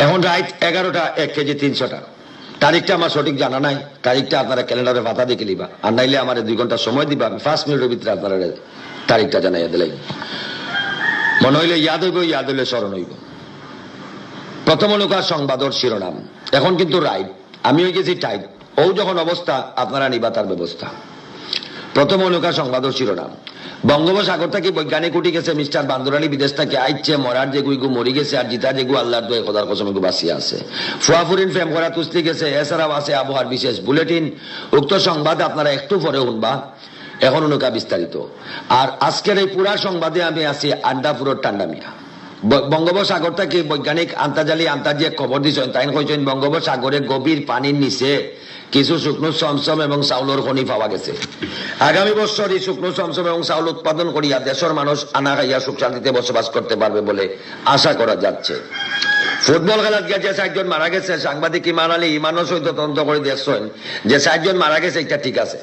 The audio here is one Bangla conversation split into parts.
এখন রাত 11টা 1 কেজি 300 টাকা। তারিখটা আমার সঠিক জানা নাই, তারিখটা আপনারা ক্যালেন্ডারে পাতা দেখে লিবা, আর নাইলে আমার 2 ঘন্টা সময় দিবা, আমি 5 মিনিটের ভিতরে আপনারা তারিখটা জানাইয়া দিলাই। মনে হইলে ইয়াদ হইলে স্মরণ হইব। প্রথম অনুকার সংবাদর শিরোনাম, এখন কিন্তু রাইট, আমি হয়ে গেছি টাইট, ও যখন অবস্থা আপনারা নিবা তার ব্যবস্থা। প্রথম অনুকার সংবাদর শিরোনাম, বঙ্গোপসাগর থেকে বৈজ্ঞানিক উঠে গেছে মিস্টার বান্দরানি বিদেশ থেকে আইচ্ছে, মরার যে গুইগু মরি গেছে আর জিতা যেগু আল্লাহর দোয়ে খোদার কসম এগু বাঁচিয়ে আছে, ফুয়াফুরিন ফেম করা তুস্তি গেছে, এছাড়াও আছে আবহাওয়ার বিশেষ বুলেটিন। উক্ত সংবাদ আপনারা একটু পরে শুনবা, এখন অনুকা বিস্তারিত। আর আজকের এই পুরা সংবাদে আমি আছি আড্ডাপুরের টান্ডা মিয়া। বঙ্গোপসাগর থেকে বৈজ্ঞানিক আন্তর্জাতিক খবর দিচ্ছেন, তাই কইছেন বঙ্গোপসাগরে গভীর পানির নিচে কিছু শুকনো চমচম এবং চাউলের খনি পাওয়া গেছে। আগামী বছর এই শুকনো চমচম এবং চাউল উৎপাদন করিয়া দেশের মানুষ আনা খাইয়া সুখ শান্তিতে বসবাস করতে পারবে বলে আশা করা যাচ্ছে। ফুটবল খেলাত গিয়ে যে 4 জন মারা গেছে, সাংবাদিক ইমান আলী ইমানও সহিত তদন্ত করে দেখছেন যে 4 জন মারা গেছে, এটা ঠিক আছে।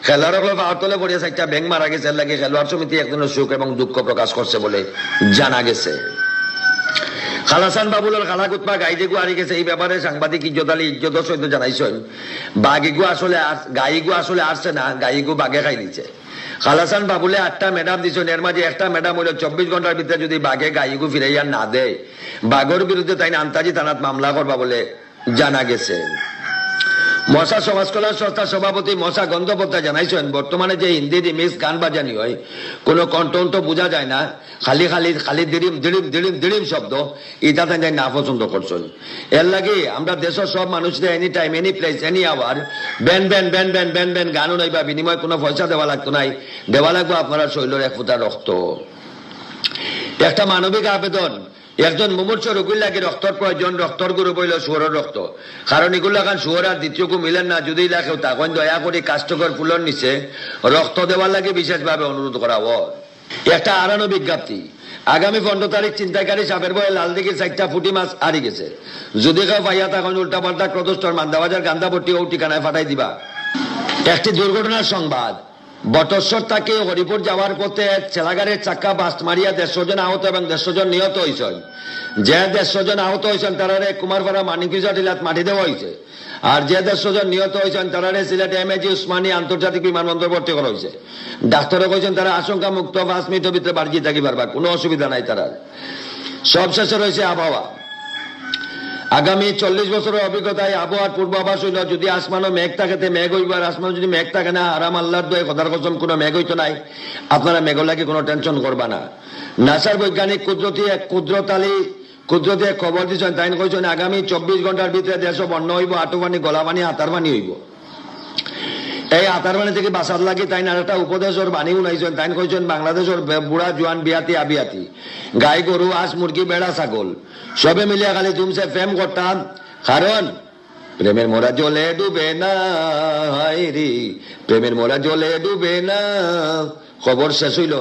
খেলোয়াড় পাওয়ার তলে পড়িয়া 4টা ব্যাংক মারা গেছে, এর লাগে খেলোয়াড় সমিতি একজনের সুখ এবং দুঃখ প্রকাশ করছে বলে জানা গেছে। খালাসান বাবুলের খালা কুতমা গাইগু হারিয়ে গেছে, এই ব্যাপারে সাংবাদিক ইজ্জত আলী ইজ্জত সহিত জানাইছেন বাঘিগু আসলে আসছে না, গাইগু বাঘে খাই দিচ্ছে। খালাসান বাবুলে 8টা ম্যাডাম দিচ্ছেন, এর মাঝে একটা ম্যাডাম হইল 24 ঘন্টার ভিতরে যদি বাঘে গাইগু ফিরাইয়া না দেয়, বাঘের বিরুদ্ধে তাই আন্তাজি থানাত মামলা করবা বলে জানা গেছে। মশা সমাজ কল্যাণ সংস্থার সভাপতি মশা গন্ধোপাধ্যায় জানাইছেন, বর্তমানে যে হিন্দি রিমিক্স গান বাজানি হয় কোনো কণ্ঠ বোঝা যায় না, খালি খালি খালি দিড়িম দিড়িম দিড়িম দিড়িম শব্দ, এটা তাই না পছন্দ করছেন। এর লাগে আমরা দেশের সব মানুষদের any time any place any hour ব্যান ব্যান ব্যান ব্যান ব্যান ব্যান গানও নাই বা বিনিময় কোনো পয়সা দেওয়া লাগতো নাই, দেওয়া লাগবো আপনারা শৈলের 1 ফোঁটা রক্ত। একটা মানবিক আবেদন, একজন মুমূর্ষ রোগীর লাগে রক্তর প্রয়োজন, রক্তর গ্রুপ হইল শুয়োরের রক্ত, কারণ এগুলো এখন শুয়োর আর দ্বিতীয় কু মিলেন না, যদি লাগে তখন দয়া করে কাষ্টকর ফুলর নিচে রক্ত দেওয়ার লাগে বিশেষভাবে অনুরোধ করা হয়। একটা আরানো বিজ্ঞপ্তি, আগামী 15 তারিখ চিন্তাকারী সাপের বয়ে লালদিঘির 4টা পুঁটি মাছ হারিয়ে গেছে, যদি কেউ পাইয়া তখন উল্টা পাল্টা ক্রতস্তর মান্দাবাজার গান্ধাপট্টি ও ঠিকানায় ফাটাই দিবা। একটি দুর্ঘটনার সংবাদ, বটশ্বর থেকে হরিপুর যাওয়ার পথে ছেলাগাড়ির চাক্কা বাস্ট মারিয়া 150 জন আহত এবং 150 জন নিহত হয়েছেন। যে 150 জন আহত হয়েছেন তারা কুমারপাড়া মানিকপিজা টিলাত মাটি দেওয়া হয়েছে, আর যে 150 জন নিহত হয়েছেন তারা সিলেট এমএজি উসমানী আন্তর্জাতিক বিমানবন্দর ভর্তি করা হয়েছে। ডাক্তাররা কইছেন তারা আশঙ্কা মুক্ত 5 মিনিটের ভিতরে বাড়ি থাকি পারবা, কোনো অসুবিধা নাই। তারা সব শেষে রয়েছে আবহাওয়া। আগামী 40 বছরের অভিজ্ঞতায় আবহাওয়ার পূর্বাভাস হইল, যদি আসমানও মেঘ থাকে মেঘ হইব, আর আসমান যদি মেঘ থাকে না, আরাম আল্লাহর দোয়ে খোদার কসম কোনো মেঘ হইতো নাই, আপনারা মেঘ লাগে কোনো টেনশন করবা না। নাসার বৈজ্ঞানিক কুদরতি খবর দিচ্ছেন, তাই কইছেন আগামী 24 ঘন্টার ভিতরে দেশ বন্য হইব, আটু পানি গলা পানি হাতার পানি হইব। এই হাতার পানি থেকে বাঁচার লাগে তাই একটা উপদেশের বাণী উনাইছেন, তাই কইছেন বাংলাদেশের বুড়া জোয়ান বিয়াতি আবিয়াতি গাই গরু হাঁস মুরগি বেড়া ছাগল সবে মিলিয়া খালি জুমছে প্রেম করতাম, কারণ প্রেমের মোরা জলে ডুবে না, প্রেমের মোরা জলে ডুবে না। খবর শেষ হইল।